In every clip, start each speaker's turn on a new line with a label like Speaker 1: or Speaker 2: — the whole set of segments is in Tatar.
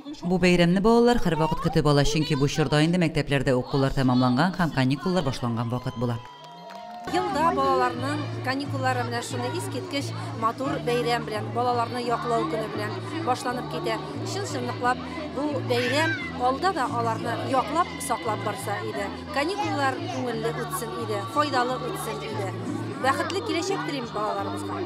Speaker 1: Bu beyramni балалар һәр вакыт көтеп ала, чөнки бу чорда инде мәктәпләрдә укулар тәмамланган һәм каникуллар башланган вакыт була.
Speaker 2: Елда балаларның каникуллары белән шуны искиткеч матур бәйрәм белән, балаларны яклау көне белән башланып китә. Чын-чынлыклап бу бәйрәм алда да аларны яклап, саклап барса иде. Каникуллар күңелле үтсен иде, файдалы үтсен иде. Бәхетле киләчәк телим балаларыбызга.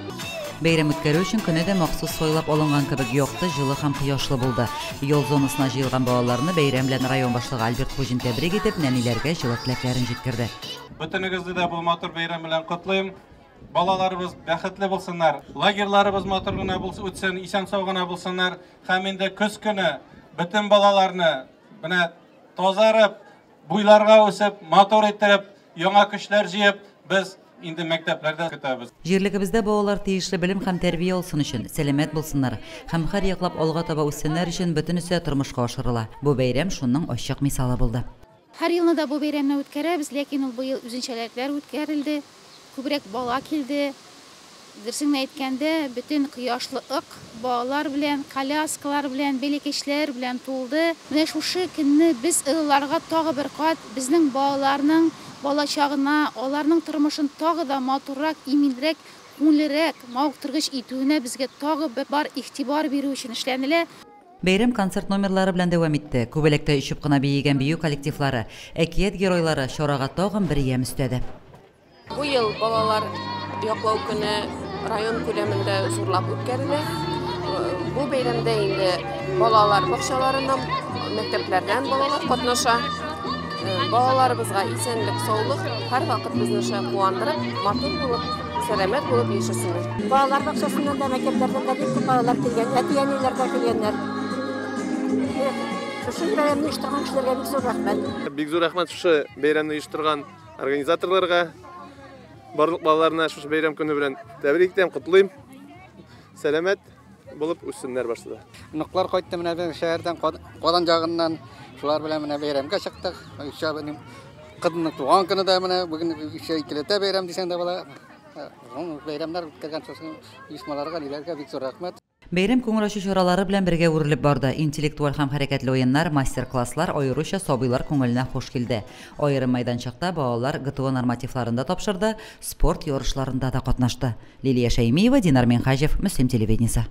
Speaker 1: Бәйрәм үткәрү өчен көне дә махсус сайлап алынган кебек якты, җылы һәм кояшлы булды. Юл зонасына җыелган балаларны бәйрәм белән район башлыгы Альберт Хуҗин тәбрик итеп, нәниләргә җылы теләкләрен җиткерде.
Speaker 3: Бөтенегезне дә бу матур бәйрәм белән котлыйм. Балаларыбыз бәхетле булсыннар. Лагерьларыбыз матур гына булсын, үтсен, исән-сау гына булсыннар. Һәм инде көз көне бөтен балаларны менә тазарып, буйларга үсеп, матур иттереп, яңа көчләр җыеп, без инде мәктәпләрдә көтәбез.
Speaker 1: Җирлегебездә балалар тиешле белем һәм тәрбия алсын өчен, сәламәт булсыннар һәм һәр яклап алга таба үссеннәр өчен бөтенесе тормышка ашырыла. Бу бәйрәм шуның ачык мисалы булды.
Speaker 4: Һәр елны да бу бәйрәмне үткәрәбез, ләкин ул быел үзенчәлекләр үткәрелде. Күбрәк бала килде. Дөресен әйткәндә, бөтен кояшлык балалар белән, коляскалар белән, бәләкәчләр белән тулды. Менә шушы көнне без ылларга тагы бер кат безнең балаларның балачагына, аларның тормышын тагы да матуррак, иминрәк, күңеллерәк, мавыктыргыч итүенә безгә тагы бар игътибар бирү өчен эшләнелә.
Speaker 1: Бәйрәм концерт номерлары белән дәвам итте. Күбәләктә очып кына биегән бию коллективлары, әкият геройлары чарага тагын бер ям өстәде.
Speaker 5: Бу ел балалар яклау көне район күләмендә зурлап үткәрелә. Бу бәйрәмдә инде балалар бакчаларыннан, мәктәпләрдән балалар катнаша. Балаларыбызга исәнлек, саулык һәр вакыт безне куандырып, матур булып, сәламәт булып яшәсеннәр.
Speaker 2: Балалар бакчасыннан да, мәктәпләрдән да бик күп балалар килгән, әти-әниләр дә килгәннәр. Шушы бәйрәмне оештырган кешеләргә бик зур рәхмәт.
Speaker 6: Бик зур рәхмәт шушы бәйрәмне оештырган организаторларга. Барлык балаларына шушы бәйрәм көне белән тәбрик итәм, котлыйм. Сәламәт булып үссеннәр башлыда.
Speaker 7: Ныклар кайтты менә шәһәрдән, Казан ягыннан. Шулар белән менә бәйрәмгә чыктык. Кызның туган көне дә менә бүген икеләтә бәйрәм дисәң дә була. Бәйрәмнәр үткәргән шушы оешмаларга, ниләргә бик зур рәхмәт.
Speaker 1: Бәйрәм күңел ачу чаралары белән бергә үрелеп барды. Интеллектуаль һәм хәрәкәтле уеннар, мастер-класслар аеруча сабыйлар күңеленә хуш килде. Аерым майданчыкта балалар ГТО нормативларында тапшырды, спорт ярышларында да катнашты. Лилия Шәймиева, Динар Менхаҗев, Мөслим телевидениесе.